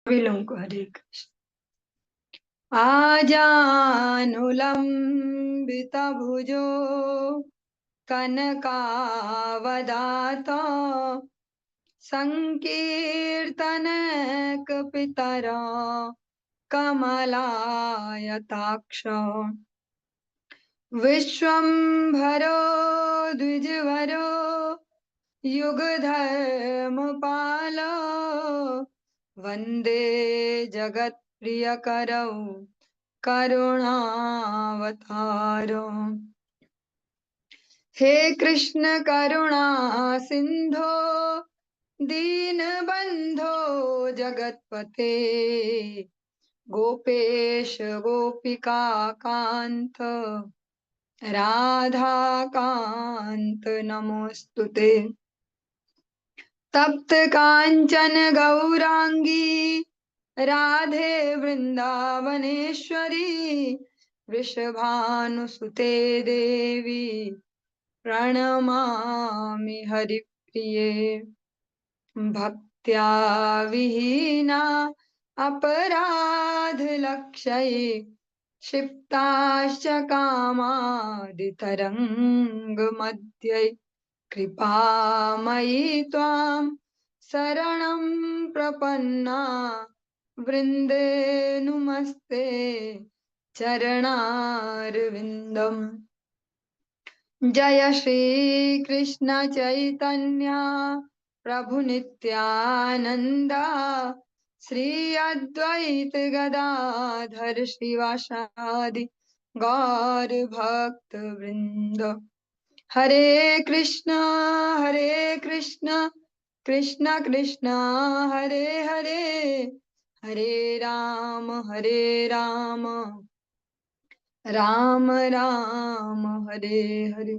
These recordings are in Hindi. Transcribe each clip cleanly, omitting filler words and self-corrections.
सभी लोगों को हरे कृष्ण। आजानुलंबित भुजो कनकावदात संकीर्तनक पितर कमलायताक्ष विश्वम्भरो द्विजवरो युगधर्मपालो वन्दे जगत्प्रियकरौ करुणावतारो। हे कृष्ण करुणा सिंधो दीनबंधो जगत्पते गोपेश गोपिका कांत राधा कांत नमोस्तुते। तप्त कांचन गौरांगी राधे वृंदावनेश्वरी वृषभानुसुते देवी प्रणमामि हरिप्रिये। भक्त्या विहीना अपराध लक्षये क्षिप्ताश्च कामादितरंग मध्यै कृपामयि त्वां शरणं प्रपन्ना वृन्दे नुमस्ते चरणारविन्दम्। जय श्री कृष्ण चैतन्य प्रभु नित्यानंद श्री अद्वैत गदाधर श्रीवासादि गौर भक्त वृंद। हरे कृष्ण कृष्ण कृष्ण हरे हरे हरे राम राम राम हरे हरे।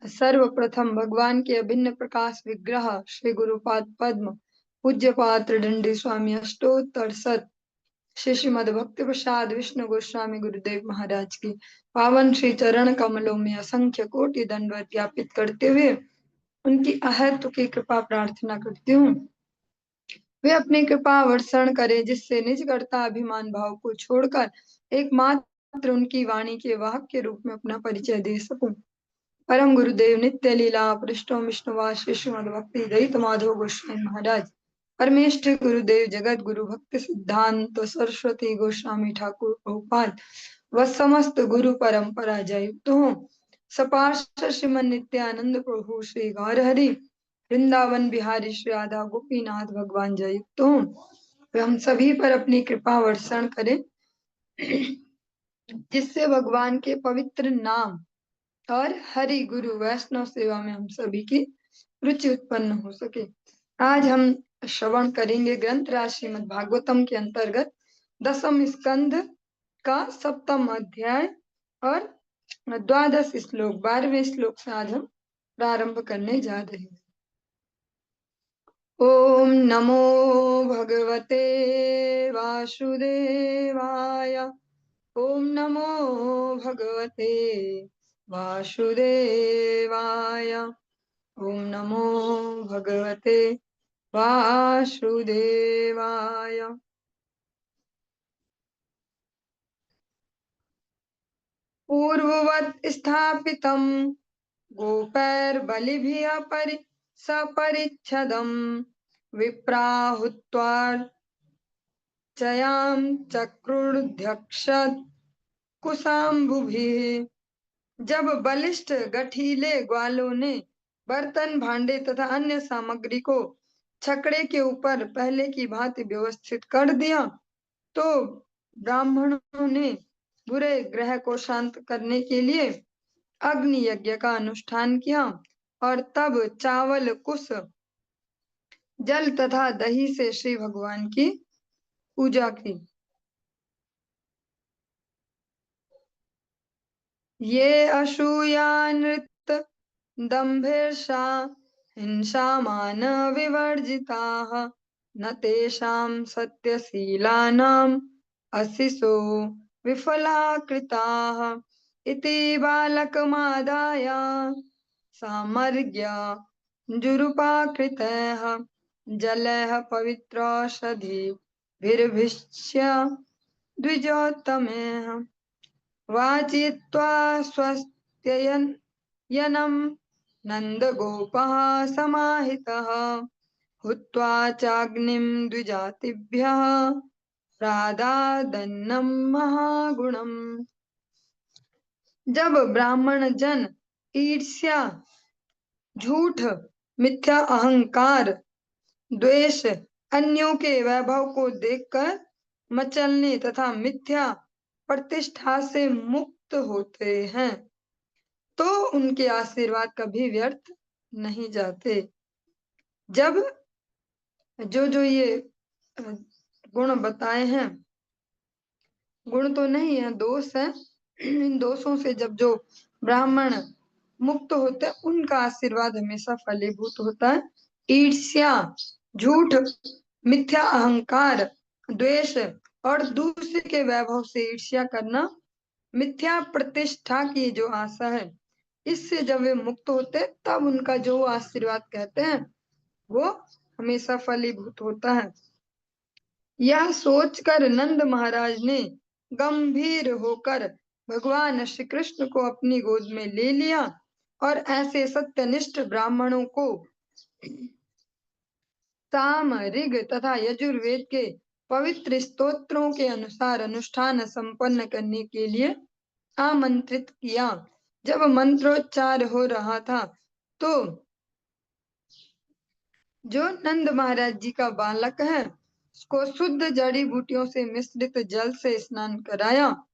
सर्वप्रथम भगवान के अभिन्न प्रकाश विग्रह श्री गुरुपाद पद्म पूज्यपात्र दंडी स्वामी अष्टोत्तर शत श्री श्रीमद भक्ति प्रसाद विष्णु गोस्वामी गुरुदेव महाराज की पावन श्री चरण कमलों में असंख्य कोटि दंडवत ज्ञापित करते हुए उनकी अहेतु की कृपा प्रार्थना करती हूँ। वे अपनी कृपा वर्षण करें जिससे निज कर्ता अभिमान भाव को छोड़कर एकमात्र उनकी वाणी के वाहक के रूप में अपना परिचय दे सकूं। परम गुरुदेव नित्य लीला पृष्ठों विष्णुवास श्री श्रीमद भक्ति दयित माधव गोस्वामी महाराज परमेष्ठ गुरुदेव जगत गुरु भक्ति सिद्धांत सरस्वती गोस्वामी ठाकुर प्रभुपाद व समस्त गुरु परंपरा जयुक्त हो। सपार्षद श्रीमन नित्यानंद प्रभु श्री गौरहरि वृंदावन बिहारी श्री राधा गोपीनाथ भगवान जयुक्त हो। हम सभी पर अपनी कृपा वर्षण करें जिससे भगवान के पवित्र नाम और हरि गुरु वैष्णव सेवा में हम सभी की रुचि उत्पन्न हो सके। आज हम श्रवण करेंगे ग्रंथ राज श्रीमद् भागवतम के अंतर्गत दसम स्कंध का सप्तम अध्याय और 12 श्लोक 12वें श्लोक से आज हम प्रारंभ करने जा रहे हैं। ओम नमो भगवते वासुदेवाय ओम नमो भगवते वासुदेवाय ओम नमो भगवते वासुदेवाय। पूर्ववत् स्थापितं गोपैर्बलिभिः सपरिच्छदं विप्राहुत्वार्चयां चक्रुर्ध्यक्षत् कुशाम्बुभिः। जब बलिष्ठ गठीले ग्वालों ने बर्तन भांडे तथा अन्य सामग्री को छकड़े के ऊपर पहले की भांति व्यवस्थित कर दिया तो ब्राह्मणों ने बुरे ग्रह को शांत करने के लिए अग्नि यज्ञ का अनुष्ठान किया और तब चावल कुश जल तथा दही से श्री भगवान की पूजा की। ये असूया नृत्य दंभेर्षा हिंसा मान विवर्जिताः न तेषां सत्यशीलानाम् अशिशो विफला कृताः इति बालकमादाय सामर्ग्य जुरुपाकृतः जलः पवित्रौषधिभिर्भिष्य द्विजोत्तमैः वाचित्वा स्वस्त्ययनं नन्दगोपः समाहितः हुत्वा चाग्निं द्विजातिभ्यः प्रादादन्नं महागुणम्। जब ब्राह्मण जन ईर्ष्या, झूठ, मिथ्या अहंकार, द्वेष, अन्यों के वैभव को देखकर मचलने तथा मिथ्या प्रतिष्ठा से मुक्त होते हैं तो उनके आशीर्वाद कभी व्यर्थ नहीं जाते। जब जो जो ये गुण बताए हैं, गुण तो नहीं है, दोष है, इन दोषों से जब जो ब्राह्मण मुक्त होते हैं उनका आशीर्वाद हमेशा फलीभूत होता है। ईर्ष्या, झूठ, मिथ्या अहंकार, द्वेष और दूसरे के वैभव से ईर्ष्या करना, मिथ्या प्रतिष्ठा की जो आशा है, इससे जब वे मुक्त होते तब उनका जो आशीर्वाद कहते हैं वो हमेशा फलीभूत होता है। यह सोचकर नंद महाराज ने गंभीर होकर भगवान श्री कृष्ण को अपनी गोद में ले लिया और ऐसे सत्यनिष्ठ ब्राह्मणों को साम, ऋग तथा यजुर्वेद के पवित्र स्तोत्रों के अनुसार अनुष्ठान संपन्न करने के लिए आमंत्रित किया। जब मंत्रोच्चार हो रहा था तो जो नंद महाराज जी का बालक है उसको शुद्ध जड़ी बूटियों से मिश्रित जल से स्नान कराया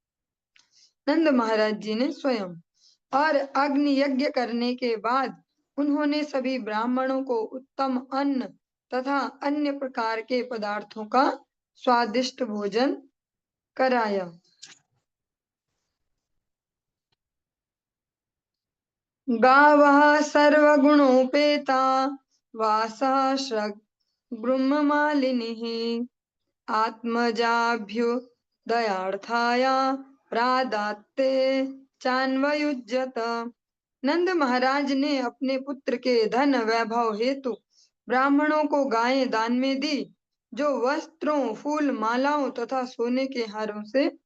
नंद महाराज जी ने स्वयं, और अग्नि यज्ञ करने के बाद उन्होंने सभी ब्राह्मणों को उत्तम अन्न तथा अन्य प्रकार के पदार्थों का स्वादिष्ट भोजन कराया। गावः सर्वगुणोपेता वासः श्रग ब्रह्ममालिनीः आत्मजाभ्युदयार्थाय प्रादात्ते चान्वयुज्यत। नंद महाराज ने अपने पुत्र के धन वैभव हेतु ब्राह्मणों को गायें दान में दी जो वस्त्रों, फूल मालाओं तथा सोने के हारों से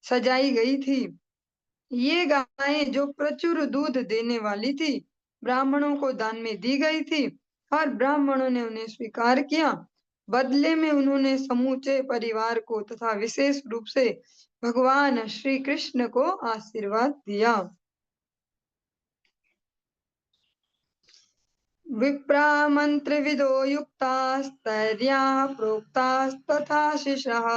सजाई गई थी। ये गायें जो प्रचुर दूध देने वाली थी ब्राह्मणों को दान में दी गई थी और ब्राह्मणों ने उन्हें स्वीकार किया। बदले में उन्होंने समूचे परिवार को तथा विशेष रूप से भगवान श्री कृष्ण को आशीर्वाद दिया। विप्रा मंत्रविदो युक्तास्तैर्याः प्रोक्तास्तथाशिषः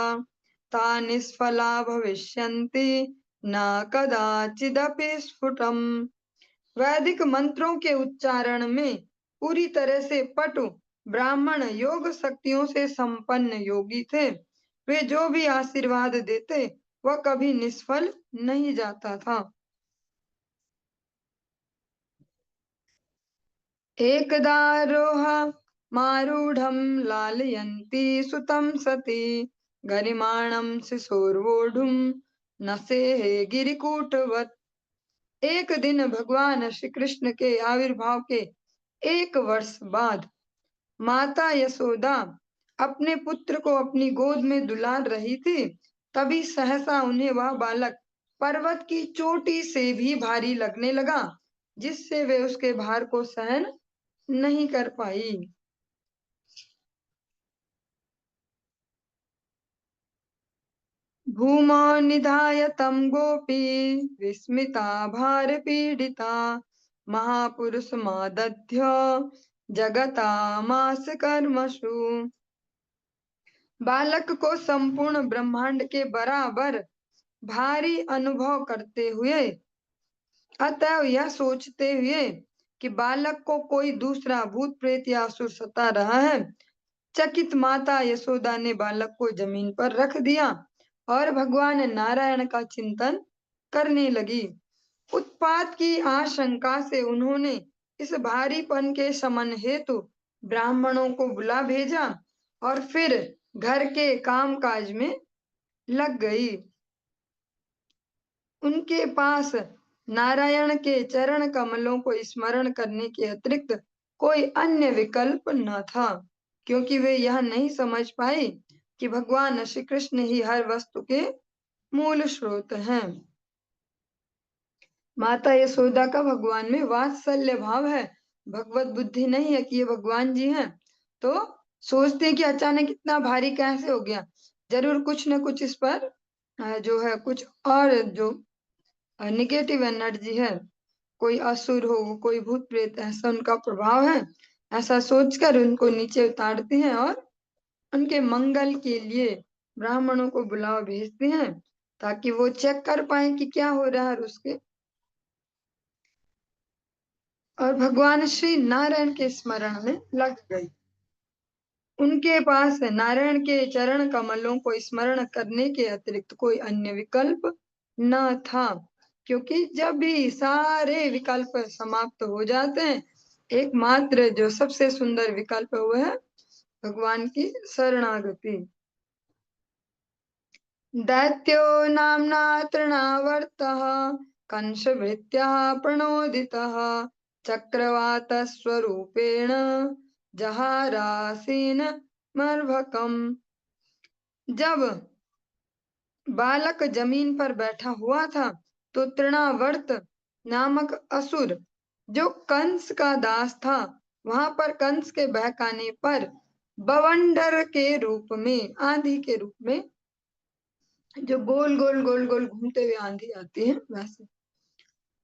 ता निष्फला भविष्यन्ति न कदाचिदपि स्फुटम्। वैदिक मंत्रों के उच्चारण में पूरी तरह से पटु ब्राह्मण योग शक्तियों से संपन्न योगी थे। वे जो भी आशीर्वाद देते वह कभी निष्फल नहीं जाता था। एकदारोह मारूढ़ं लालयन्ती सुतं सती गरिमाणं शिशोर्वोढुं नसेः गिरिकूटवत्। एक दिन भगवान श्री कृष्ण के आविर्भाव के 1 वर्ष बाद माता यशोदा अपने पुत्र को अपनी गोद में दुलार रही थी। तभी सहसा उन्हें वह बालक पर्वत की चोटी से भी भारी लगने लगा, जिससे वे उसके भार को सहन नहीं कर पाई। भूमौ निधाय तं गोपी विस्मिता भार पीडिता महापुरुष मादध्य जगतामास कर्मसु। बालक को संपूर्ण ब्रह्मांड के बराबर भारी अनुभव करते हुए, अतः यह सोचते हुए कि बालक को कोई दूसरा भूत प्रेत या असुर सता रहा है, चकित माता यशोदा ने बालक को जमीन पर रख दिया और भगवान नारायण का चिंतन करने लगी। उत्पात की आशंका से उन्होंने इस भारीपन के शमन हेतु ब्राह्मणों को बुला भेजा और फिर घर के कामकाज में लग गई। उनके पास नारायण के चरण कमलों को स्मरण करने के अतिरिक्त कोई अन्य विकल्प न था। क्योंकि वे यह नहीं समझ पाई कि भगवान श्री कृष्ण ही हर वस्तु के मूल स्रोत हैं। माता यशोदा का भगवान में वात्सल्य भाव है, भगवत बुद्धि नहीं है कि ये भगवान जी हैं। तो सोचते हैं कि अचानक इतना भारी कैसे हो गया, जरूर कुछ न कुछ इस पर जो है कुछ और जो निगेटिव एनर्जी है, कोई असुर हो, कोई भूत प्रेत, ऐसा उनका प्रभाव है। ऐसा सोचकर उनको नीचे उतारते हैं और उनके मंगल के लिए ब्राह्मणों को बुलावा भेजते हैं ताकि वो चेक कर पाए कि क्या हो रहा है उसके। और भगवान श्री नारायण के स्मरण में लग गई। उनके पास नारायण के चरण कमलों को स्मरण करने के अतिरिक्त कोई अन्य विकल्प न था, क्योंकि जब भी सारे विकल्प समाप्त हो जाते हैं, एकमात्र जो सबसे सुंदर विकल्प है वो है भगवान की शरणागति। दैत्यो नाम्ना तृणावर्तः कंसभृत्यः प्रणोदितः चक्रवातस्वरूपेण जहारासीन मर्भकम्। जब बालक जमीन पर बैठा हुआ था तो तृणावर्त नामक असुर जो कंस का दास था, वहां पर कंस के बहकाने पर बवंडर के रूप में, आंधी के रूप में, जो गोल गोल गोल गोल घूमते हुए आंधी आती है वैसे,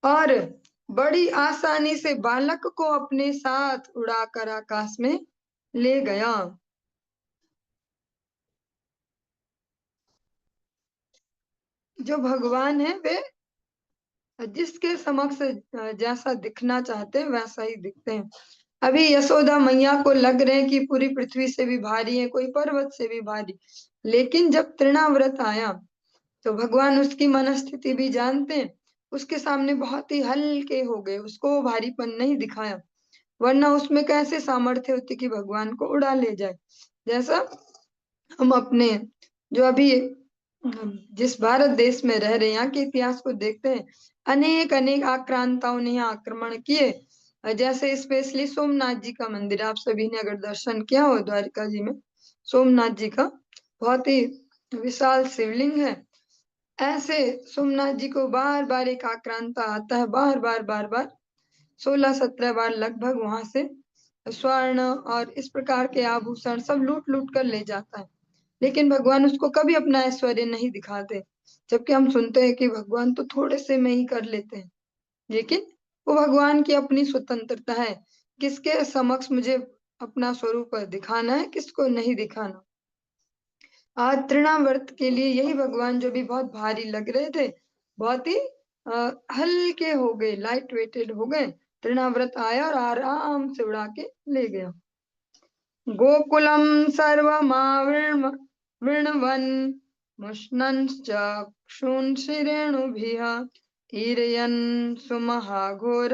और बड़ी आसानी से बालक को अपने साथ उड़ाकर आकाश में ले गया। जो भगवान है वे जिसके समक्ष जैसा दिखना चाहते हैं वैसा ही दिखते हैं। अभी यशोदा मैया को लग रहे हैं कि पूरी पृथ्वी से भी भारी है, कोई पर्वत से भी भारी, लेकिन जब तृणाव्रत आया तो भगवान उसकी मनस्थिति भी जानते हैं, उसके सामने बहुत ही हल्के हो गए, उसको भारीपन नहीं दिखाया, वरना उसमें कैसे सामर्थ्य होती कि भगवान को उड़ा ले जाए। जैसा हम अपने जो अभी जिस भारत देश में रह रहे हैं, यहाँ के इतिहास को देखते हैं, अनेक अनेक आक्रांताओं ने यहाँ आक्रमण किए। जैसे स्पेशली सोमनाथ जी का मंदिर, आप सभी ने अगर दर्शन किया हो द्वारिका जी में, सोमनाथ जी का बहुत ही विशाल शिवलिंग है। ऐसे सोमनाथ जी को बार बार एक आक्रांता आता है, बार बार बार बार 16-17 बार लगभग वहां से स्वर्ण और इस प्रकार के आभूषण सब लूट लूट कर ले जाता है, लेकिन भगवान उसको कभी अपना ऐश्वर्य नहीं दिखाते। जबकि हम सुनते हैं कि भगवान तो थोड़े से में ही कर लेते हैं, लेकिन वो भगवान की अपनी स्वतंत्रता है, किसके समक्ष मुझे अपना स्वरूप दिखाना है, किसको नहीं दिखाना। आज तृणावर्त के लिए यही भगवान जो भी बहुत भारी लग रहे थे, बहुत ही हल्के हो गए, लाइट वेटेड हो गए। तृणाव्रत आया और आराम से उड़ा के ले गया। गोकुलम सर्वमावृण्वन् मुष्णश्चक्षुंषिरेणुभिः ईरयन् सुमहाघोर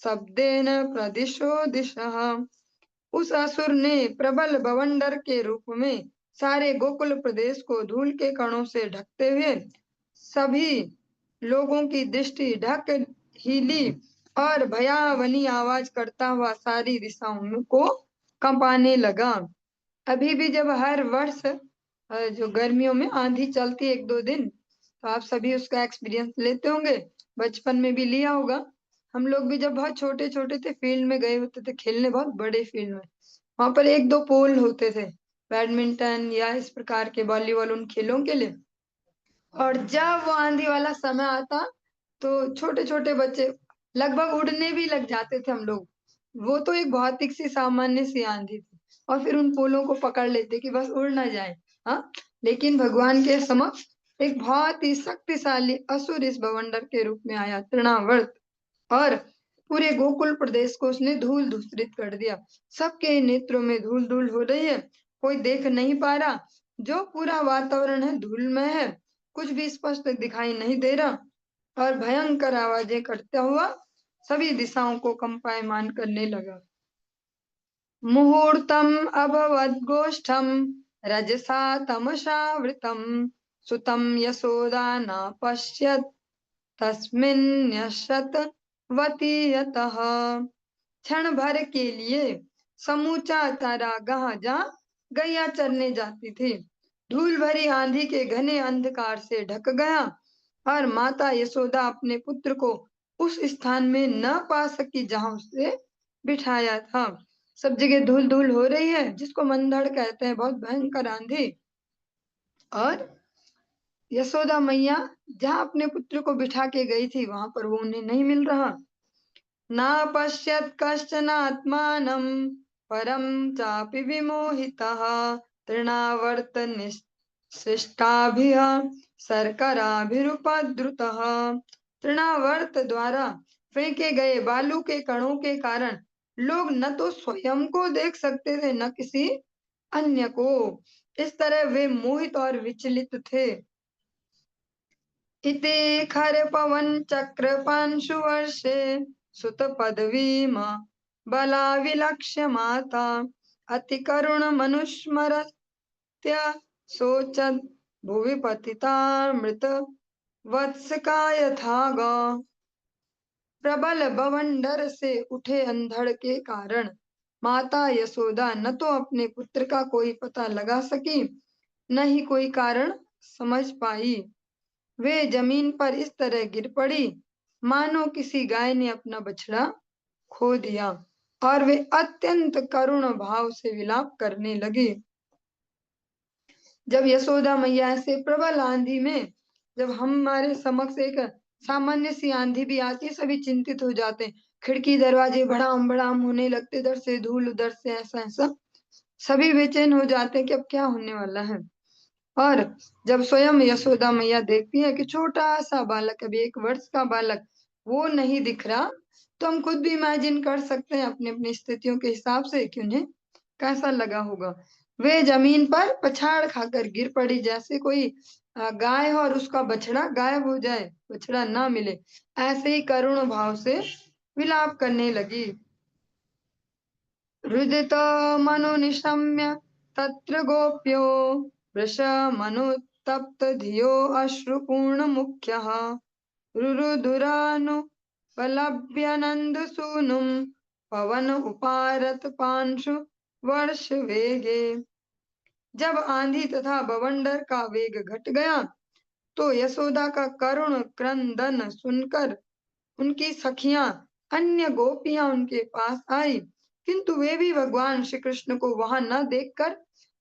शब्देन प्रदिशो दिशः। उस असुर ने प्रबल बवंडर के रूप में सारे गोकुल प्रदेश को धूल के कणों से ढकते हुए सभी लोगों की दृष्टि ढक ही ली और भयावनी आवाज करता हुआ सारी दिशाओं को कंपाने लगा। अभी भी जब हर वर्ष जो गर्मियों में आंधी चलती है 1-2 दिन, तो आप सभी उसका एक्सपीरियंस लेते होंगे, बचपन में भी लिया होगा। हम लोग भी जब बहुत छोटे छोटे थे फील्ड में गए होते थे खेलने, बहुत बड़े फील्ड में, वहां पर 1-2 पोल होते थे बैडमिंटन या इस प्रकार के वॉलीबॉल, उन खेलों के लिए। और जब वो आंधी वाला समय आता तो छोटे छोटे बच्चे लगभग उड़ने भी लग जाते थे हम लोग। वो तो एक भौतिक सी सामान्य सी आंधी थी, और फिर उन पोलों को पकड़ लेते कि बस उड़ ना जाए। हाँ, लेकिन भगवान के समक्ष एक बहुत ही शक्तिशाली असुर इस बवंडर के रूप में आया, तृणावर्त, और पूरे गोकुल प्रदेश को उसने धूल धूसरित कर दिया। सबके नेत्रों में धूल धूल हो रही है, कोई देख नहीं पा रहा, जो पूरा वातावरण है धूलमय है, कुछ भी स्पष्ट दिखाई नहीं दे रहा, और भयंकर आवाजें करता हुआ सभी दिशाओं को कंपायमान करने लगा। मुहूर्तम अभवद्गोष्ठम रजसा तमसावृतम सुतम यशोदा न पश्यत तस्मिन्न्यशत वती यतः। क्षण भर के लिए समूचा चरागाह जहाँ गैया चरने जाती थी धूल भरी आंधी के घने अंधकार से ढक गया और माता यशोदा अपने पुत्र को उस स्थान में न पा सकी जहां उसे बिठाया था। सब जगह धूल धूल हो रही है, जिसको मंधड़ कहते हैं, बहुत भयंकर आंधी। और यशोदा मैया जहाँ अपने पुत्र को बिठा के गई थी वहां पर वो उन्हें नहीं मिल रहा। ना पश्यत कश्चन आत्मानं परम चापि विमोहितः तृणावर्त निशिष्टाभिः शर्कराभिरुपद्रुतः। तृणावर्त द्वारा फेंके गए बालू के कणों के कारण लोग न तो स्वयं को देख सकते थे न किसी अन्य को। इस तरह वे मोहित और विचलित थे। इति खर पवन चक्र पांशु वर्षे सुत पदवीम बला विलक्ष्य माता अति करुण मनुस्मरत्य सोचत भुवि पतिता मृत वत्स का यथाग। प्रबल बवंडर से उठे अंधड़ के कारण माता यशोदा न तो अपने पुत्र का कोई पता लगा सकी न ही कोई कारण समझ पाई। वे जमीन पर इस तरह गिर पड़ी मानो किसी गाय ने अपना बछड़ा खो दिया और वे अत्यंत करुण भाव से विलाप करने लगी। जब यशोदा मैया से प्रबल आंधी में, जब हमारे समक्ष एक सामान्य सी आंधी भी आती है, सभी चिंतित हो जाते हैं, खिड़की दरवाजे भड़ाम भड़ाम होने लगते, इधर से धूल उधर से ऐसा ऐसा, सभी बेचैन हो जाते हैं कि अब क्या होने वाला है। और जब स्वयं यशोदा मैया देखती है कि छोटा सा बालक, अभी 1 वर्ष का बालक, वो नहीं दिख रहा, तो हम खुद भी इमेजिन कर सकते हैं अपनी अपनी स्थितियों के हिसाब से कि उन्हें कैसा लगा होगा। वे जमीन पर पछाड़ खाकर गिर पड़ी, जैसे कोई गाय हो और उसका बछड़ा गायब हो जाए, बछड़ा ना मिले, ऐसे ही करुण भाव से विलाप करने लगी। रुदित मनु निशम्य तत्र गोप्यो वृषमनुत्तप्त धियो अश्रुपूर्ण मुख्यः रुरुदुरानुपलभ्य सूनुम पवन उपारत पांशु वर्ष वेगे। जब आंधी तथा बवंडर का वेग घट गया तो यशोदा का करुण क्रंदन सुनकर उनकी सखियां अन्य गोपियां उनके पास आई, किंतु वे भी भगवान श्री कृष्ण को वहां न देखकर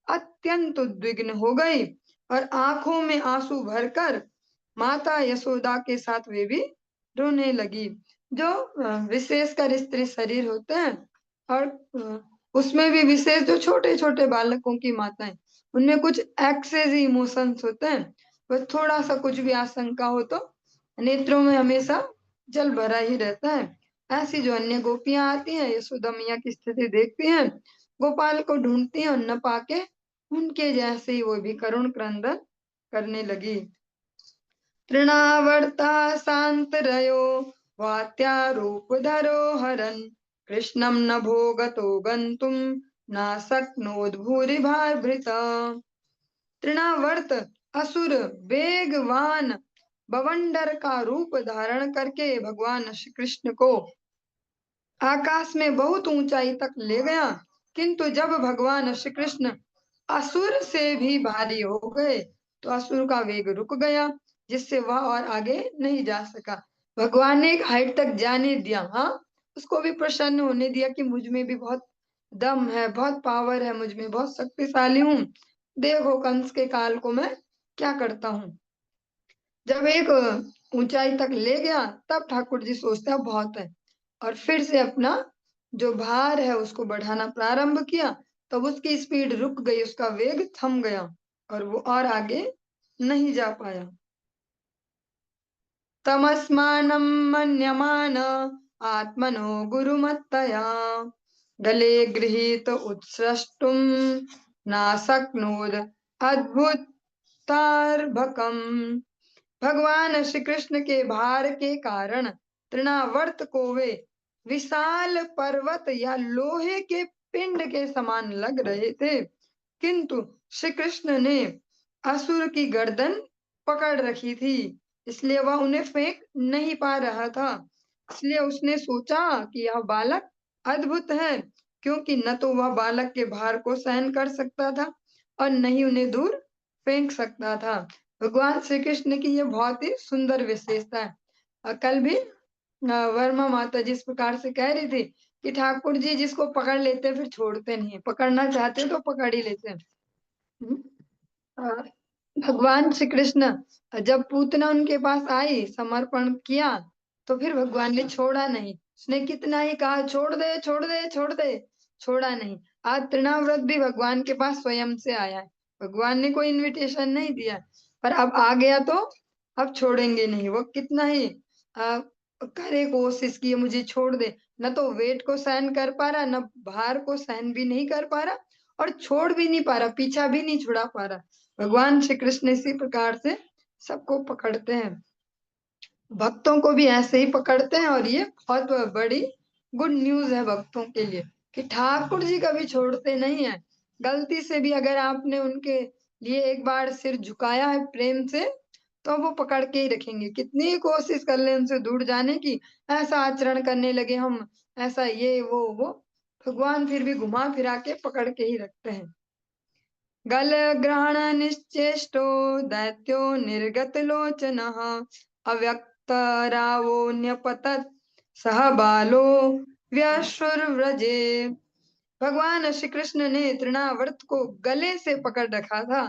अत्यंत उद्विग्न हो गई और आंखों में आंसू भरकर माता यशोदा के साथ वे भी रोने लगी। जो विशेषकर स्त्री शरीर होते हैं और उसमें भी विशेष जो छोटे छोटे बालकों की माताएं, उनमें कुछ एक्सेस इमोशंस होते हैं, बस थोड़ा सा कुछ भी आशंका हो तो नेत्रों में हमेशा जल भरा ही रहता है। ऐसी जो अन्य गोपियां आती हैं, यशोदा मैया की स्थिति देखती हैं, गोपाल को ढूंढती हैं और न पाके उनके जैसे ही वो भी करुण क्रंदन करने लगी। तृणावर्ता शांतरयो वात्यारूपधरो हरन् कृष्णं न भोगतो गन्तुं न शक्नोद भूरिभाभृत। तृणावर्त असुर वेगवान बवंडर का रूप धारण करके भगवान श्री कृष्ण को आकाश में बहुत ऊंचाई तक ले गया, किंतु जब भगवान श्री कृष्ण असुर से भी भारी हो गए तो असुर का वेग रुक गया, जिससे वह और आगे नहीं जा सका। भगवान ने एक हाइट तक जाने दिया, हाँ, उसको भी प्रसन्न होने दिया कि मुझ में भी बहुत दम है, बहुत पावर है, मुझ में बहुत शक्तिशाली हूँ, देखो कंस के काल को मैं क्या करता हूँ। जब एक ऊंचाई तक ले गया तब ठाकुर जी सोचते हैं बहुत है, और फिर से अपना जो भार है उसको बढ़ाना प्रारंभ किया, तब उसकी स्पीड रुक गई, उसका वेग थम गया और वो और आगे नहीं जा पाया। तमस्मानं मन्यमान आत्मनो गुरुमत्तया गले गृहीत उत्सृष्टुम नाशक्नोद अद्भुतार्भकम्। भगवान श्री कृष्ण के भार के कारण तृणावर्त को वे विशाल पर्वत या लोहे के पिंड के समान लग रहे थे, किंतु श्री कृष्ण ने असुर की गर्दन पकड़ रखी थी, इसलिए वह उन्हें फेंक नहीं पा रहा था। इसलिए उसने सोचा कि यह बालक अद्भुत है, क्योंकि न तो वह बालक के भार को सहन कर सकता था और न ही उन्हें दूर फेंक सकता था। भगवान श्री कृष्ण की यह बहुत ही सुंदर विशेषता है। कल भी वर्मा माता जिस प्रकार से कह रही थी कि ठाकुर जी जिसको पकड़ लेते फिर छोड़ते नहीं, पकड़ना चाहते तो पकड़ ही लेते हैं। अ, भगवान श्री कृष्ण जब पूतना उनके पास आई, समर्पण किया, तो फिर भगवान ने छोड़ा नहीं। उसने कितना ही कहा छोड़ दे छोड़ दे छोड़ दे, छोड़ा नहीं। आज तृणाव्रत भी भगवान के पास स्वयं से आया है, भगवान ने कोई इनविटेशन नहीं दिया, पर अब आ गया तो अब छोड़ेंगे नहीं। वो कितना ही करे कोशिश की मुझे छोड़ दे, न तो वेट को सहन कर पा रहा, न भार को सहन भी नहीं कर पा रहा, और छोड़ भी नहीं पा रहा, पीछा भी नहीं छुड़ा पा रहा। भगवान श्री कृष्ण इसी प्रकार से सबको पकड़ते हैं, भक्तों को भी ऐसे ही पकड़ते हैं। और ये बहुत बड़ी गुड न्यूज है भक्तों के लिए कि ठाकुर जी कभी छोड़ते नहीं है। गलती से भी अगर आपने उनके लिए एक बार सिर झुकाया है प्रेम से, तो वो पकड़ के ही रखेंगे। कितनी ही कोशिश कर ले उनसे दूर जाने की, ऐसा आचरण करने लगे हम, ऐसा ये वो भगवान फिर भी घुमा फिरा के पकड़ के ही रखते हैं। गल ग्रहण निश्चेष्टो दैत्यो निर्गत लोचनः अव्यक्तरावो न्यपतत् सह बालो व्यश्रुर्व्रजे। भगवान श्री कृष्ण ने तृणावर्त को गले से पकड़ रखा था,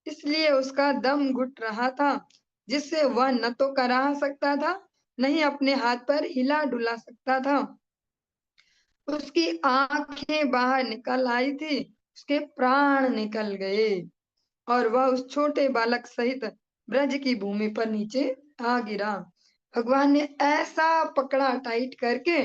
इसलिए उसका दम घुट रहा था, जिससे वह न तो करा सकता था, न ही अपने हाथ पर हिला डुला सकता था। उसकी आंखें बाहर निकल आई थी, उसके प्राण निकल गए, और वह उस छोटे बालक सहित ब्रज की भूमि पर नीचे आ गिरा। भगवान ने ऐसा पकड़ा टाइट करके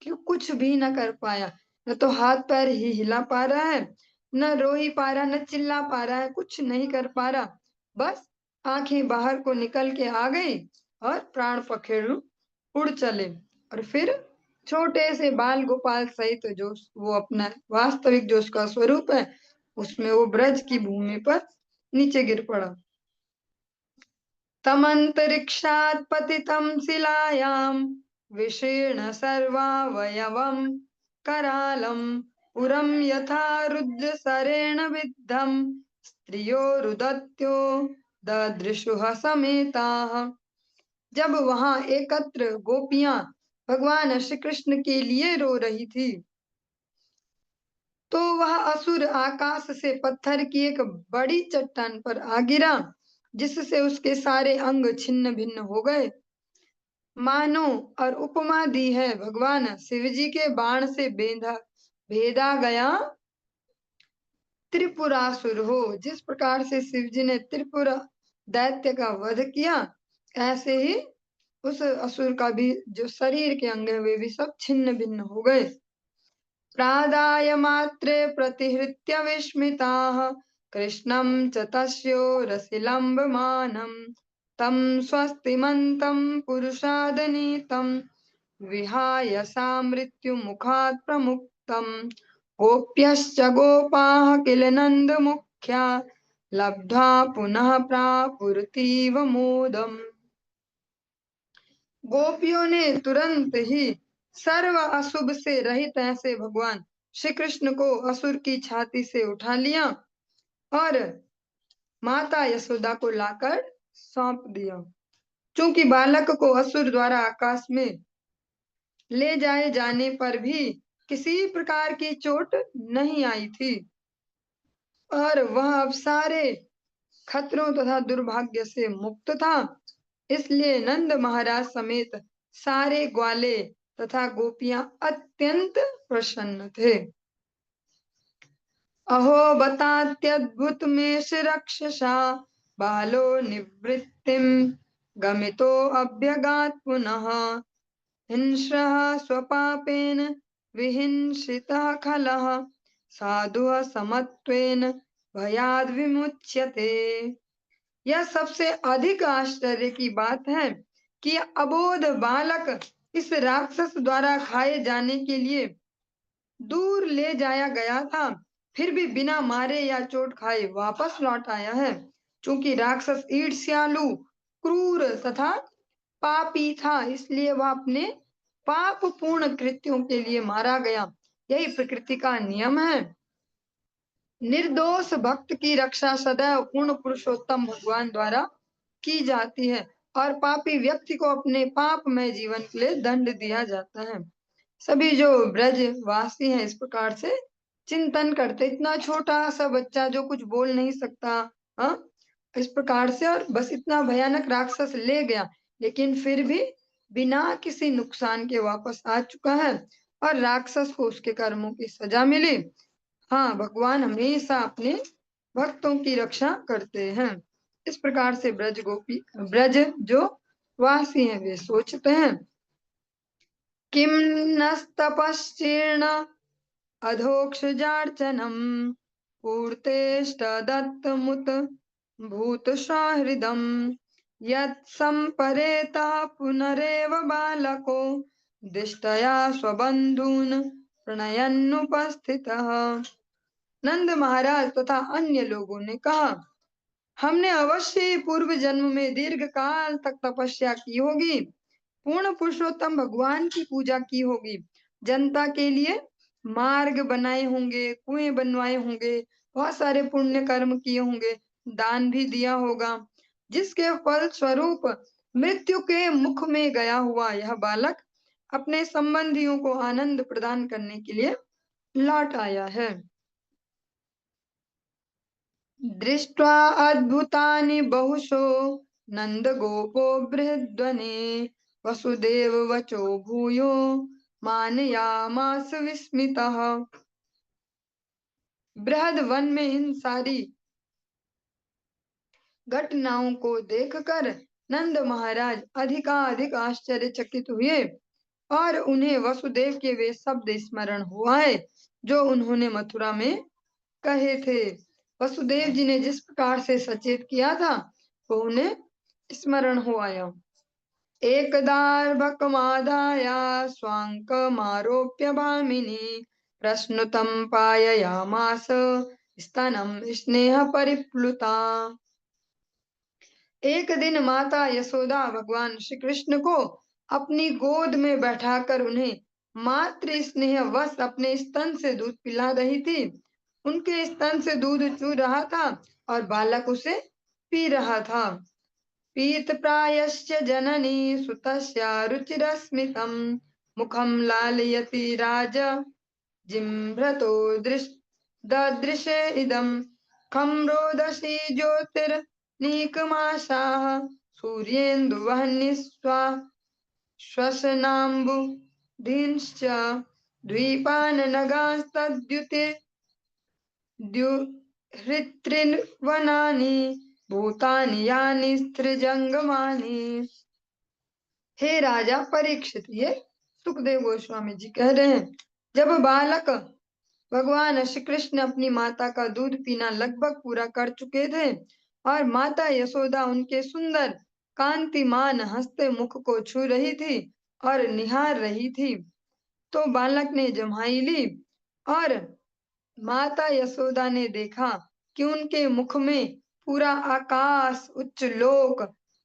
कि कुछ भी न कर पाया, न तो हाथ पैर ही हिला पा रहा है, न रो ही पा रहा, न चिल्ला पा रहा है, कुछ नहीं कर पा रहा। बस आंखें बाहर को निकल के आ गई और प्राण पखेरु उड़ चले। और फिर छोटे से बाल गोपाल सहित जो वो अपना वास्तविक जो उसका स्वरूप है, उसमें वो ब्रज की भूमि पर नीचे गिर पड़ा। तमंतरिक्षात् पतितं शिलायां विशीर्ण सर्वावयवं करालं पुरं यथा रुद्रसरेण विद्धं स्त्रियो रुदत्यो ददृशुः समेताः। जब वहां एकत्र गोपियां भगवान श्री कृष्ण के लिए रो रही थी, तो वह असुर आकाश से पत्थर की एक बड़ी चट्टान पर आ गिरा, जिससे उसके सारे अंग छिन्न भिन्न हो गए, मानो। और उपमा दी है भगवान शिव जी के बाण से भेदा गया त्रिपुरासुर हो। जिस प्रकार से शिव जी ने त्रिपुर दैत्य का वध किया, ऐसे ही उस असुर का भी जो शरीर के अंग है वे भी सब छिन्न भिन्न हो गए। प्रादाय मात्रे प्रतिहृत्य विस्मिताः कृष्णं च तस्योरसिलम्बमानं तं स्वस्तिमन्तं पुरुषादनीतं विहाय सा मृत्युमुखात् प्रमुक्तं गोप्यश्च गोपाः किल नन्दमुख्या लब्ध्वा पुनः प्रापुरतीव मोदम्। गोपियों ने तुरंत ही सर्व अशुभ से रहित ऐसे भगवान श्री कृष्ण को असुर की छाती से उठा लिया और माता यशोदा को लाकर सौंप दिया। क्योंकि बालक को असुर द्वारा आकाश में ले जाए जाने पर भी किसी प्रकार की चोट नहीं आई थी, और वह अब सारे खतरों तथा दुर्भाग्य से मुक्त था। इसलिए नंद महाराज समेत सारे ग्वाले तथा गोपियां अत्यंत प्रसन्न थे। अहो बतात्यद्भुत में रक्षसा बालो निवृत्तिम गमितो अभ्यगात पुनः हिंस्रः स्वपापेन विहिंसितः खलः साधुः समत्वेन भयाद् विमुच्यते। यह सबसे अधिक आश्चर्य की बात है कि अबोध बालक इस राक्षस द्वारा खाए जाने के लिए दूर ले जाया गया था, फिर भी बिना मारे या चोट खाए वापस लौट आया है। क्योंकि राक्षस ईर्ष्यालु, क्रूर तथा पापी था, इसलिए वह अपने पाप पूर्ण कृत्यों के लिए मारा गया। यही प्रकृति का नियम है। निर्दोष भक्त की रक्षा सदैव पूर्ण पुरुषोत्तम भगवान द्वारा की जाती है और पापी व्यक्ति को अपने पापमय जीवन के लिए दंड दिया जाता है। सभी जो ब्रजवासी हैं इस प्रकार से चिंतन करते, इतना छोटा सा बच्चा जो कुछ बोल नहीं सकता, हाँ, इस प्रकार से, और बस इतना भयानक राक्षस ले गया, लेकिन फिर भी बिना किसी नुकसान के वापस आ चुका है और राक्षस को उसके कर्मों की सजा मिली। हाँ, भगवान हमेशा अपने भक्तों की रक्षा करते हैं। इस प्रकार से ब्रज जो वासी हैं वे सोचते हैं, किम नस्तपश्चीर्ण अधोक्षजार्चनम पूर्तेष्टदत्तमुत भूतसौहृदम् यत्सम्परेता पुनरेव बालको दिष्टया स्वबन्धून् प्रणयन्नुपस्थितः। नंद महाराज तथा अन्य लोगों ने कहा, हमने अवश्य ही पूर्व जन्म में दीर्घ काल तक तपस्या की होगी, पूर्ण पुरुषोत्तम भगवान की पूजा की होगी, जनता के लिए मार्ग बनाए होंगे, कुएं बनवाए होंगे, बहुत सारे पुण्य कर्म किए होंगे, दान भी दिया होगा, जिसके फल स्वरूप मृत्यु के मुख में गया हुआ यह बालक अपने संबंधियों को आनंद प्रदान करने के लिए लौट आया है। दृष्ट्वा अद्भुतानि बहुशो नन्दगोपो बृहद्वने वसुदेव वचो भूयो मानयामास विस्मितः। बृहद वन में इन सारी घटनाओं को देखकर नंद महाराज अधिकाधिक आश्चर्यचकित हुए और उन्हें वसुदेव के वे शब्द स्मरण हुआ है जो उन्होंने मथुरा में कहे थे। वसुदेव जी ने जिस प्रकार से सचेत किया था वो उन्हें स्मरण हो आया। एकदार्भकमादाया स्वाङ्कमारोप्य भामिनी प्रश्नुतं पाययामास स्तनं स्नेहपरिप्लुता। एक दिन माता यशोदा भगवान श्री कृष्ण को अपनी गोद में बैठाकर उन्हें मातृ स्नेह वश अपने स्तन से दूध पिला रही थी। उनके स्तन से दूध चू रहा था और बालक उसे पी रहा था। पीत प्रायश्च जननी सुतस्य रुचिरस्मितं मुखं लालयति राज जिम्भ्रतो ददृशे इदं खं रोदसी ज्योतिर्नीकमाशाः सूर्येन्दुवह्निस्वा श्वसनाम्बुधींश्च द्वीपाननगास्तद्युति द्युहृत्रिवनानि भूतानि यानि स्त्रिजंगमानि। हे राजा परीक्षित, ये सुखदेव गोस्वामी जी कह रहे हैं, जब बालक भगवान श्री कृष्ण अपनी माता का दूध पीना लगभग पूरा कर चुके थे और माता यशोदा उनके सुंदर कांतिमान हंसते मुख को छू रही थी और निहार रही थी, तो बालक ने जम्हाई ली और माता यशोदा ने देखा कि उनके मुख में पूरा आकाश, उच्च लोक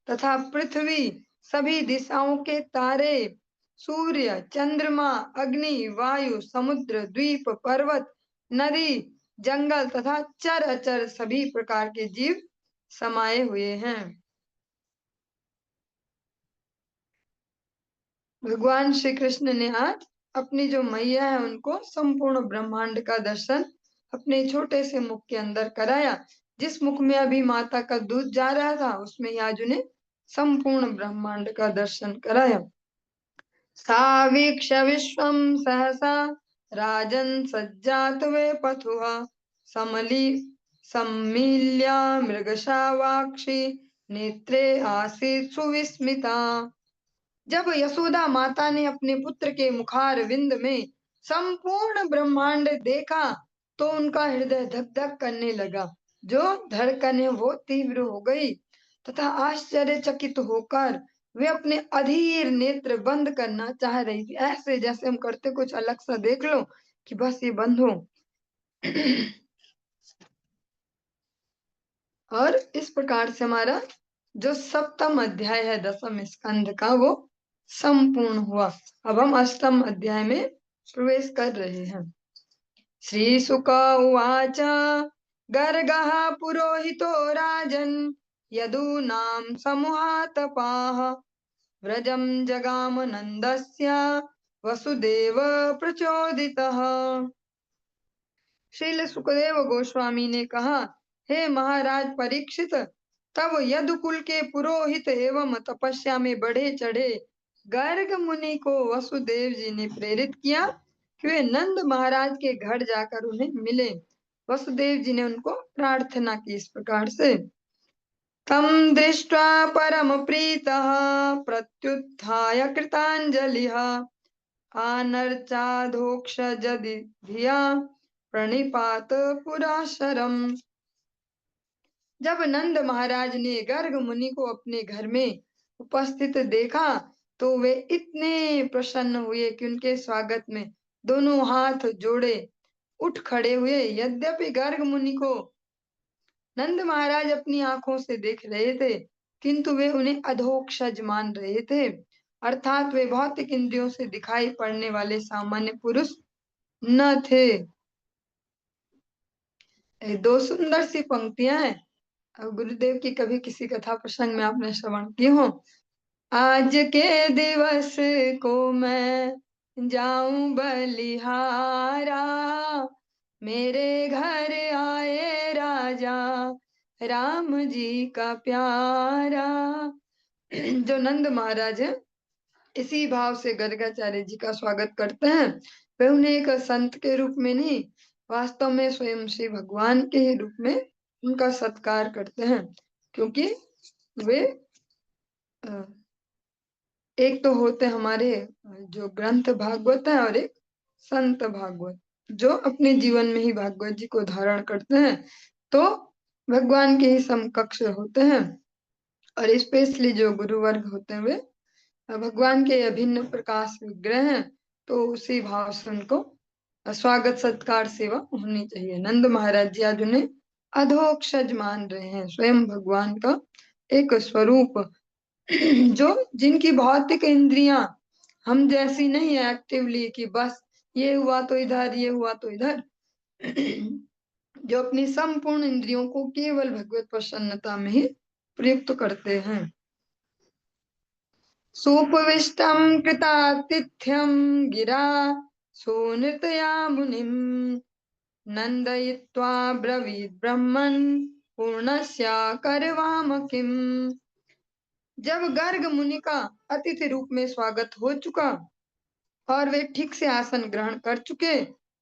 तथा पृथ्वी, सभी दिशाओं के तारे, सूर्य, चंद्रमा, अग्नि, वायु, समुद्र, द्वीप, पर्वत, नदी, जंगल तथा चर अचर सभी प्रकार के जीव समाये हुए हैं। भगवान श्री कृष्ण ने आज अपनी जो मैया है उनको संपूर्ण ब्रह्मांड का दर्शन अपने छोटे से मुख के अंदर कराया। जिस मुख में अभी माता का दूध जा रहा था उसमें आज उन्हें संपूर्ण ब्रह्मांड का दर्शन कराया। सावीक्ष्य विश्वं सहसा राजन् सज्जात वे पथुः समली सम्मील्या मृगशावाक्षी नेत्रे आसीत् सुविस्मिता। जब यशोदा माता ने अपने पुत्र के मुखार विंद में संपूर्ण ब्रह्मांड देखा तो उनका हृदय धक धक करने लगा, जो धड़कन है वो तीव्र हो गई तथा आश्चर्यचकित होकर वे अपने अधीर नेत्र बंद करना चाह रही थी, ऐसे जैसे हम करते कुछ अलग सा देख लो कि बस ये बंद हो। और इस प्रकार से हमारा जो सप्तम अध्याय है दसम स्कंध का वो संपूर्ण हुआ। अब हम अष्टम अध्याय में प्रवेश कर रहे हैं। श्री शुक उवाच गर्गः पुरोहितो राजन् यदूनां समूहातपाः व्रजं जगाम नन्दस्य वसुदेव प्रचोदितः। श्रील सुखदेव गोस्वामी ने कहा, हे महाराज परीक्षित, तब यदुकुल के पुरोहित एवं तपस्या में बढ़े चढ़े गर्ग मुनि को वसुदेव जी ने प्रेरित किया कि वे नंद महाराज के घर जाकर उन्हें मिले। वसुदेव जी ने उनको प्रार्थना की इस प्रकार से, तम दृष्ट्वा परम प्रीतः प्रत्युत्थाय कृतांजलिः आनर्चाधोक्षजदि धिया प्रणिपात पुराशरम। जब नंद महाराज ने गर्ग मुनि को अपने घर में उपस्थित देखा तो वे इतने प्रसन्न हुए कि उनके स्वागत में दोनों हाथ जोड़े उठ खड़े हुए। यद्यपि गर्ग मुनि को नंद महाराज अपनी आंखों से देख रहे थे, किंतु वे उन्हें अधोक्षज मान रहे थे, अर्थात वे भौतिक इंद्रियों से दिखाई पड़ने वाले सामान्य पुरुष न थे। दो सुंदर सी पंक्तियां हैं। अब गुरुदेव की कभी किसी कथा प्रसंग में आपने श्रवण की हो। आज के दिवस को मैं जाऊं बलिहारा, मेरे घर आए राजा राम जी का प्यारा। जो नंद महाराज है इसी भाव से गर्गाचार्य जी का स्वागत करते हैं। वे उन्हें एक संत के रूप में नहीं, वास्तव में स्वयं श्री भगवान के ही रूप में उनका सत्कार करते हैं, क्योंकि वे एक तो होते हमारे जो ग्रंथ भागवत है और एक संत भागवत, जो अपने जीवन में ही भागवत जी को धारण करते हैं, तो भगवान के ही समकक्ष होते हैं। और स्पेशली जो गुरु वर्ग होते हैं वे भगवान के अभिन्न प्रकाश विग्रह हैं, तो उसी भाव से उनको स्वागत सत्कार सेवा होनी चाहिए। नंद महाराज जी आज उन्हें अधोक्षज मान रहे हैं, स्वयं भगवान का एक स्वरूप, जो जिनकी भौतिक इंद्रियां हम जैसी नहीं है एक्टिवली कि बस ये हुआ तो इधर, ये हुआ तो इधर, जो अपनी संपूर्ण इंद्रियों को केवल भगवत प्रसन्नता में ही प्रयुक्त करते हैं। सुपविष्टं कृतातिथ्यं गिरा सुनृतया मुनिम नंदयित्वा ब्रवीद ब्रह्मन् पूर्णस्य करवाम किम। जब गर्ग मुनि का अतिथि रूप में स्वागत हो चुका और वे ठीक से आसन ग्रहण कर चुके,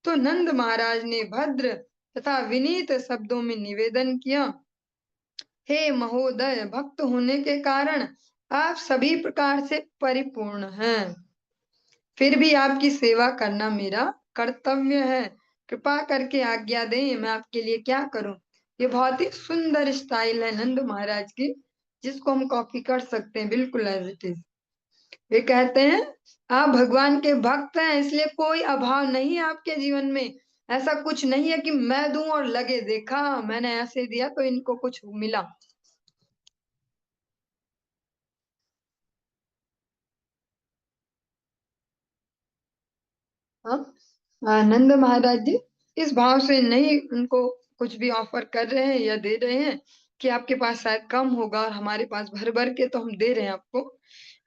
तो नंद महाराज ने भद्र तथा विनीत शब्दों में निवेदन किया, हे महोदय, भक्त होने के कारण आप सभी प्रकार से परिपूर्ण हैं, फिर भी आपकी सेवा करना मेरा कर्तव्य है। कृपा करके आज्ञा दें, मैं आपके लिए क्या करूं। ये बहुत ही सुंदर स्टाइल है नंद महाराज की, जिसको हम कॉपी कर सकते हैं बिल्कुल एज इट इज। वे कहते हैं, आप भगवान के भक्त हैं, इसलिए कोई अभाव नहीं है आपके जीवन में। ऐसा कुछ नहीं है कि मैं दूं और लगे देखा मैंने ऐसे दिया तो इनको कुछ मिला। हाँ, आनंद महाराज जी इस भाव से नहीं उनको कुछ भी ऑफर कर रहे हैं या दे रहे हैं कि आपके पास शायद कम होगा और हमारे पास भर भर के तो हम दे रहे हैं आपको।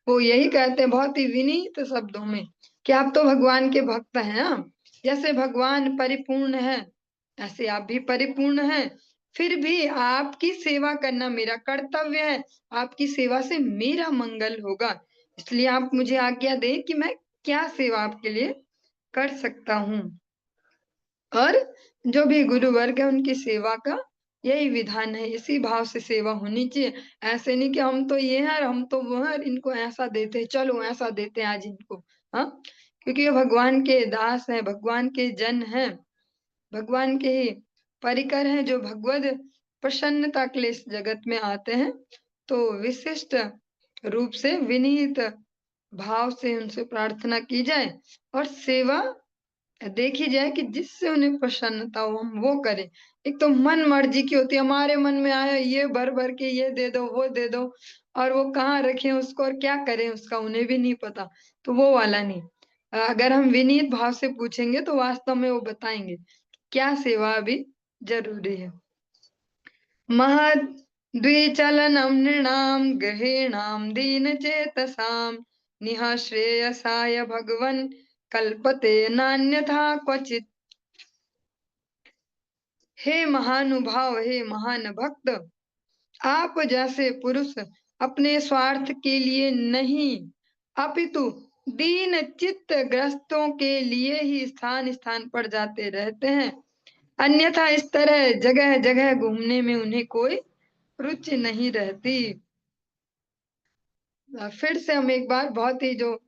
वो यही कहते हैं बहुत ही विनीत शब्दों में कि आप तो भगवान के भक्त हैं। जैसे भगवान परिपूर्ण है ऐसे आप भी परिपूर्ण हैं, फिर भी आपकी सेवा करना मेरा कर्तव्य है। आपकी सेवा से मेरा मंगल होगा, इसलिए आप मुझे आज्ञा दें कि मैं क्या सेवा आपके लिए कर सकता हूँ। और जो भी गुरु वर्ग है उनकी सेवा का यही विधान है, इसी भाव से सेवा होनी चाहिए। ऐसे नहीं कि हम तो ये हैं और हम तो वो हैं और इनको ऐसा देते हैं, चलो ऐसा देते हैं आज इनको। हाँ, क्योंकि ये भगवान के दास हैं, भगवान के जन हैं, भगवान के ही परिकर हैं, जो भगवद प्रसन्नता के लिए इस जगत में आते हैं। तो विशिष्ट रूप से विनीत भाव से उनसे प्रार्थना की जाए और सेवा देखी जाए कि जिससे उन्हें प्रसन्नता हो हम वो करें। एक तो मन मर्जी की होती है, हमारे मन में आया ये भर भर के ये दे दो वो दे दो, और वो कहाँ रखें उसको और क्या करें उसका उन्हें भी नहीं पता, तो वो वाला नहीं। अगर हम विनीत भाव से पूछेंगे तो वास्तव में वो बताएंगे क्या सेवा भी जरूरी है। महद द्विचलनम नृणाम गृहीणाम दीन चेतसाम निह श्रेयसाय भगवन कल्पते नान्यथा क्वचित। हे महानुभाव, हे महान भक्त, आप जैसे पुरुष अपने स्वार्थ के लिए नहीं अपितु दीन चित्त ग्रस्तों के लिए ही स्थान स्थान पर जाते रहते हैं, अन्यथा इस तरह जगह जगह घूमने में उन्हें कोई रुचि नहीं रहती। फिर से हम एक बार बहुत ही जो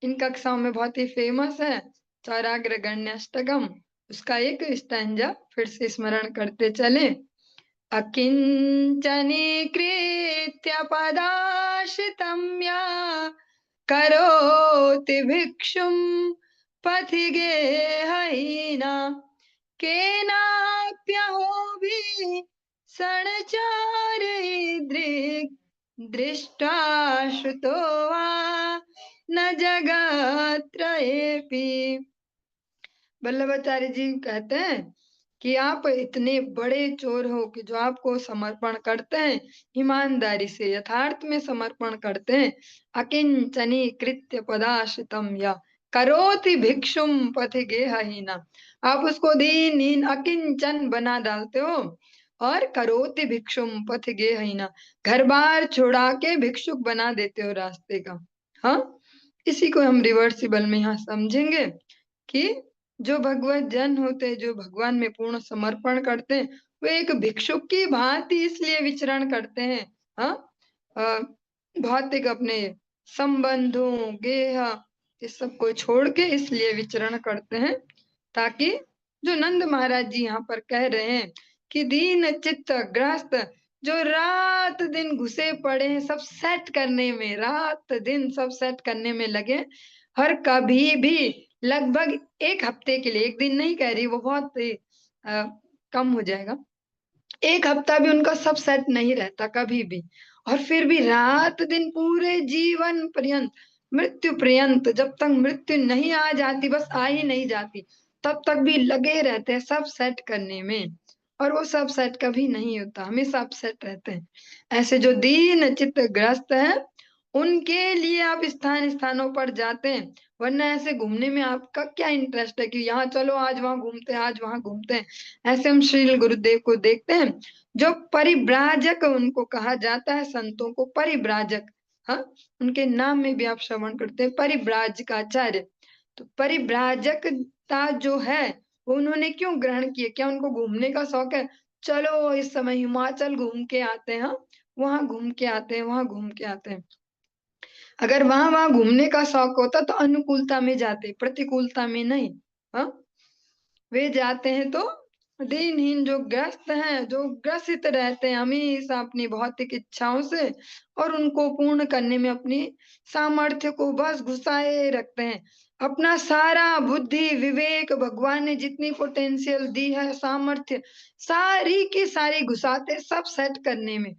इन कक्षाओं में बहुत ही फेमस है चौराग्र गण्यष्टकम, उसका एक स्टैंजा फिर से स्मरण करते चले। अकिञ्चनीकृत्य पदाश्रितं या करोति भिक्षुं पथि गेहहीना केनाप्यहोभिः सणचारिदृक् दृष्टा श्रुतो वा न जगत्त्रयेऽपि। वल्लभाचार्य जी कहते हैं कि आप इतने बड़े चोर हो कि जो आपको समर्पण करते हैं ईमानदारी से, यथार्थ में समर्पण करते हैं। अकिंचनी कृत्य पदाश्रितम या करोति भिक्षुम पथि गेहहीना, आप उसको दीनहीन अकिंचन बना डालते हो और करोति भिक्षुम पथि गेहहीना, घर बार छुड़ा के भिक्षुक बना देते हो रास्ते का। हाँ, इसी को हम रिवर्सिबल में यहाँ समझेंगे कि जो भगवत जन होते हैं, जो भगवान में पूर्ण समर्पण करते हैं, वो एक भिक्षुक की भांति इसलिए विचरण करते हैं। हाँ, भौतिक अपने संबंधों गेह इस सब को छोड़ के इसलिए विचरण करते हैं, ताकि जो नंद महाराज जी यहाँ पर कह रहे हैं कि दीन चित्त ग्रस्त जो रात दिन घुसे पड़े हैं सब सेट करने में, रात दिन सब सेट करने में लगे, हर कभी भी लगभग एक हफ्ते के लिए, एक दिन नहीं कह रही, वो बहुत कम हो जाएगा, एक हफ्ता भी उनका सब सेट नहीं रहता कभी भी, और फिर भी रात दिन पूरे जीवन पर्यंत मृत्यु पर्यंत, जब तक मृत्यु नहीं आ जाती, बस आ ही नहीं जाती, तब तक भी लगे रहते हैं सब सेट करने में, और वो सब सेट कभी नहीं होता, हमेशा अपसेट रहते हैं। ऐसे जो दीन चित्त ग्रस्त है उनके लिए आप स्थान स्थानों पर जाते हैं, वरना ऐसे घूमने में आपका क्या इंटरेस्ट है कि यहाँ चलो आज वहां घूमते हैं, आज वहां घूमते हैं। ऐसे हम श्री गुरुदेव को देखते हैं जो परिव्राजक उनको कहा जाता है, संतों को परिव्राजक। हाँ, उनके नाम में भी आप श्रवण करते हैं परिव्राजकाचार्य। तो परिव्राजकता जो है वो उन्होंने क्यों ग्रहण किए? क्या उनको घूमने का शौक है? चलो इस समय हिमाचल घूम के आते हैं, हाँ वहां घूम के आते हैं, वहां घूम के आते हैं। अगर वहां वहां घूमने का शौक होता तो अनुकूलता में जाते, प्रतिकूलता में नहीं। हाँ, वे जाते हैं तो दीनहीन जो ग्रस्त हैं, जो ग्रसित रहते हैं हमेशा अपनी भौतिक इच्छाओं से, और उनको पूर्ण करने में अपनी सामर्थ्य को बस घुसाए रखते हैं, अपना सारा बुद्धि विवेक भगवान ने जितनी पोटेंशियल दी है, सामर्थ्य सारी की सारी घुसाते सब सेट करने में।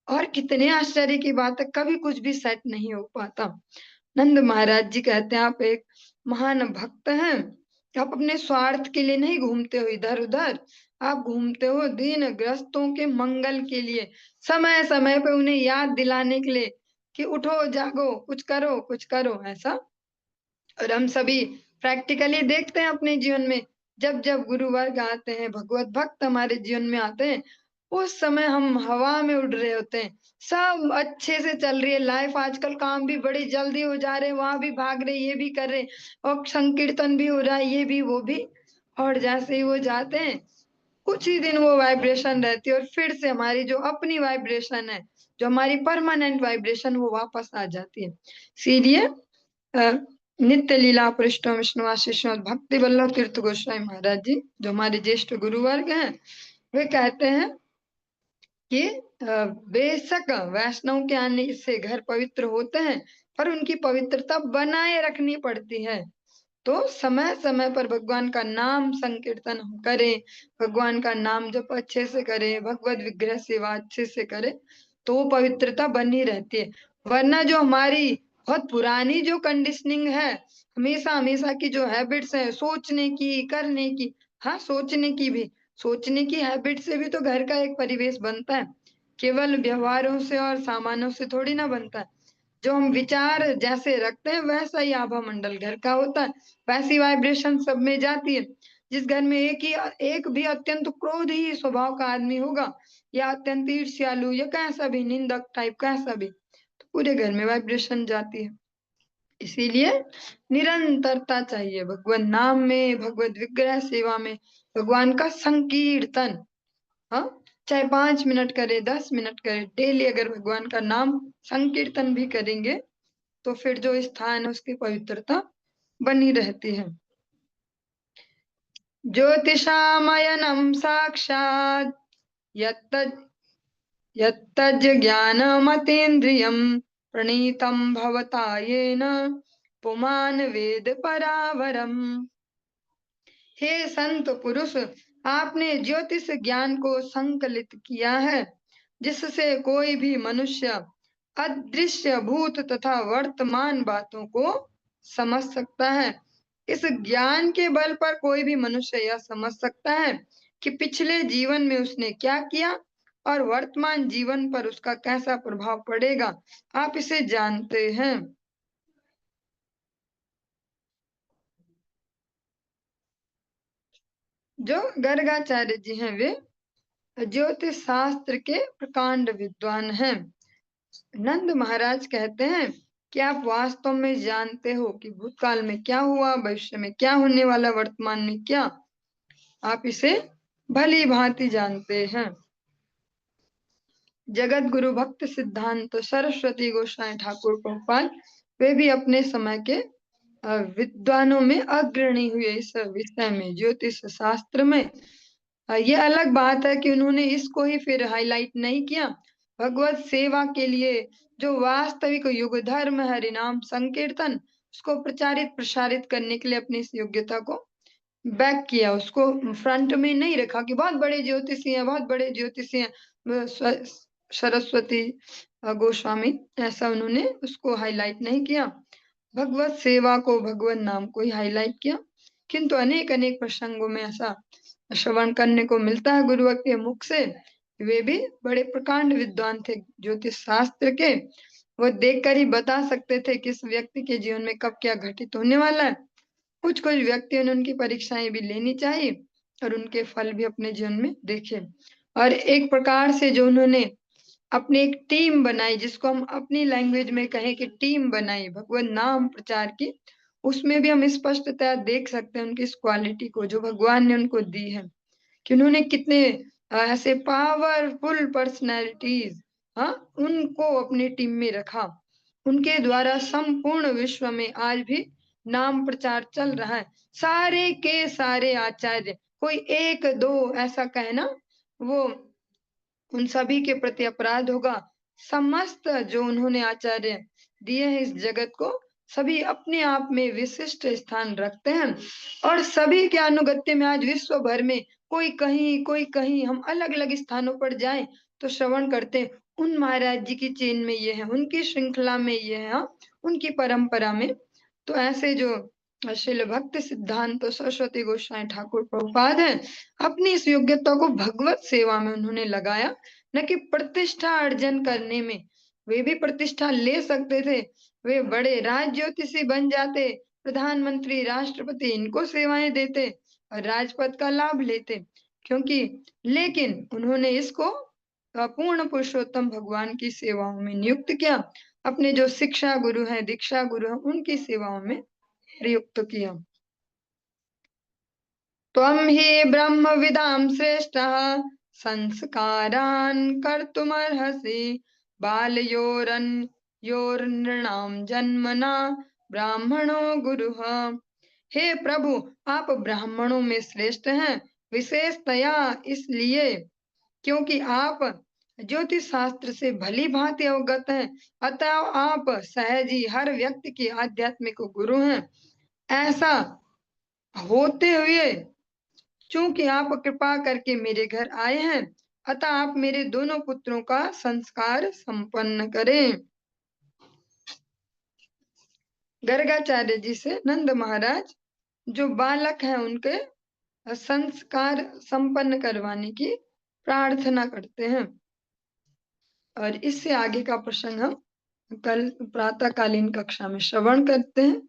और कितने आश्चर्य की बात है, कभी कुछ भी सेट नहीं हो पाता। नंद महाराज जी कहते हैं आप एक महान भक्त हैं, आप अपने स्वार्थ के लिए नहीं घूमते हो इधर उधर, आप घूमते हो दीन ग्रस्तों के मंगल के लिए, समय समय पे उन्हें याद दिलाने के लिए कि उठो जागो कुछ करो कुछ करो, ऐसा। और हम सभी प्रैक्टिकली देखते हैं अपने जीवन में, जब जब गुरु वर्ग आते हैं, भगवत भक्त हमारे जीवन में आते हैं, उस समय हम हवा में उड़ रहे होते हैं, सब अच्छे से चल रही है लाइफ, आजकल काम भी बड़ी जल्दी हो जा रहे हैं, वहां भी भाग रहे, ये भी कर रहे, और संकीर्तन भी हो रहा है, ये भी वो भी। और जैसे ही वो जाते हैं कुछ ही दिन वो वाइब्रेशन रहती है, और फिर से हमारी जो अपनी वाइब्रेशन है, जो हमारी परमानेंट वाइब्रेशन, वो वापस आ जाती है। इसीलिए नित्य लीला पृष्ठ विष्णु आशीष भक्ति वल्लभ तीर्थ गोस्वामी महाराज जी जो हमारे ज्येष्ठ गुरु वर्ग हैं, वे कहते हैं कि बेशक वैष्णव के आने से घर पवित्र होते हैं, पर उनकी पवित्रता बनाए रखनी पड़ती है। तो समय समय पर भगवान का नाम संकीर्तन हम करें, भगवान का नाम जप अच्छे से करें, भगवत विग्रह सेवा अच्छे से करें, तो वो पवित्रता बनी रहती है। वरना जो हमारी बहुत पुरानी जो कंडीशनिंग है, हमेशा हमेशा की जो हैबिट्स है सोचने की, करने की, हाँ सोचने की भी, सोचने की हैबिट से भी तो घर का एक परिवेश बनता है, केवल व्यवहारों से और सामानों से थोड़ी ना बनता है। जो हम विचार जैसे रखते हैं वैसा ही आभा मंडल घर का होता है, वैसी वाइब्रेशन सब में जाती है। जिस घर में एक भी अत्यंत क्रोधी स्वभाव का आदमी होगा, या अत्यंत ईर्ष्यालु, या कैसा भी निंदक टाइप कैसा भी, तो पूरे घर में वाइब्रेशन जाती है। इसीलिए निरंतरता चाहिए भगवान नाम में, भगवत विग्रह सेवा में, भगवान का संकीर्तन। हाँ, चाहे 5 मिनट करे, 10 मिनट करे, डेली अगर भगवान का नाम संकीर्तन भी करेंगे तो फिर जो स्थान है उसकी पवित्रता बनी रहती है। ज्योतिषामयनम साक्षात यत्तज् ज्ञानमतीन्द्रियं प्रणीतं भवता येन पुमान् वेद परावरम्। हे संत पुरुष, आपने ज्योतिष ज्ञान को संकलित किया है, जिससे कोई भी मनुष्य अदृश्य भूत तथा वर्तमान बातों को समझ सकता है। इस ज्ञान के बल पर कोई भी मनुष्य यह समझ सकता है कि पिछले जीवन में उसने क्या किया और वर्तमान जीवन पर उसका कैसा प्रभाव पड़ेगा। आप इसे जानते हैं। जो गर्गाचार्य जी हैं वे ज्योतिष शास्त्र के प्रकांड विद्वान हैं। नंद महाराज कहते हैं कि आप वास्तव में जानते हो कि भूतकाल में क्या हुआ, भविष्य में क्या होने वाला, वर्तमान में क्या, आप इसे भली भांति जानते हैं। जगत गुरु भक्त सिद्धांत सरस्वती गोस्वामी ठाकुर प्रभुपाद, वे भी अपने समय के विद्वानों में अग्रणी हुए इस विषय में, ज्योतिष शास्त्र में। ये अलग बात है कि उन्होंने इसको ही फिर हाईलाइट नहीं किया। भगवत सेवा के लिए जो वास्तविक युग धर्म है हरिनाम संकीर्तन, उसको प्रचारित प्रसारित करने के लिए अपनी इस योग्यता को बैक किया, उसको फ्रंट में नहीं रखा कि बहुत बड़े ज्योतिषी हैं, बहुत बड़े ज्योतिषी हैं सरस्वती गोस्वामी, ऐसा उन्होंने उसको हाईलाइट नहीं किया। भगवत सेवा को, भगवत नाम को ही हाईलाइट किया। किंतु अनेक अनेक प्रसंगों में ऐसा श्रवण करने को मिलता है गुरु के मुख से। वे भी बड़े प्रकांड विद्वान थे ज्योतिष शास्त्र के। वो देखकर ही बता सकते थे कि इस व्यक्ति के जीवन में कब क्या घटित होने वाला है। कुछ कुछ व्यक्तियों ने उनकी परीक्षाएं भी लेनी चाहिए और उनके फल भी अपने जीवन में देखे। और एक प्रकार से जो उन्होंने अपनी एक टीम बनाई, जिसको हम अपनी लैंग्वेज में कहें कि टीम बनाई भगवान नाम प्रचार की, उसमें भी हम स्पष्टतः देख सकते हैं उनकी इस क्वालिटी को जो भगवान ने उनको दी है, कि उन्होंने कितने ऐसे पावरफुल पर्सनैलिटीज, हाँ, उनको अपनी टीम में रखा। उनके द्वारा संपूर्ण विश्व में आज भी नाम प्रचार चल रहा है। सारे के सारे आचार्य, कोई एक दो ऐसा कहना वो उन सभी के प्रति अपराध होगा। समस्त जो उन्होंने आचार्य दिए हैं इस जगत को, सभी अपने आप में विशिष्ट स्थान रखते हैं। और सभी के अनुगत्य में आज विश्व भर में कोई कहीं कोई कहीं, हम अलग अलग स्थानों पर जाएं तो श्रवण करते हैं उन महाराज जी की चेन में ये है, उनकी श्रृंखला में ये है, हाँ, उनकी परंपरा में। तो ऐसे जो श्रील भक्ति सिद्धांत सरस्वती गोस्वामी ठाकुर प्रभुपाद हैं, अपनी इस योग्यता को भगवत सेवा में उन्होंने लगाया, न कि प्रतिष्ठा अर्जन करने में। वे भी प्रतिष्ठा ले सकते थे, वे बड़े राज ज्योतिषी बन जाते, प्रधानमंत्री राष्ट्रपति इनको सेवाएं देते और राजपद का लाभ लेते, क्योंकि लेकिन उन्होंने इसको पूर्ण पुरुषोत्तम भगवान की सेवाओं में नियुक्त किया, अपने जो शिक्षा गुरु हैं, दीक्षा गुरु हैं, उनकी सेवाओं में प्रयुक्त किया। त्वं हि ब्रह्मविदां श्रेष्ठः संस्कारान् कर्तुमर्हसि बालयोरन्योर्नृणां जन्मना ब्राह्मणो गुरुः। हे प्रभु, आप ब्राह्मणों में श्रेष्ठ हैं, विशेषतया इसलिए क्योंकि आप ज्योतिष शास्त्र से भली भांति अवगत हैं, अतः आप सहज ही हर व्यक्ति के आध्यात्मिक गुरु हैं। ऐसा होते हुए चूंकि आप कृपा करके मेरे घर आए हैं, अतः आप मेरे दोनों पुत्रों का संस्कार संपन्न करें। गर्गाचार्य जी से नंद महाराज जो बालक हैं उनके संस्कार संपन्न करवाने की प्रार्थना करते हैं। और इससे आगे का प्रसंग हम कल प्रातःकालीन कक्षा में श्रवण करते हैं।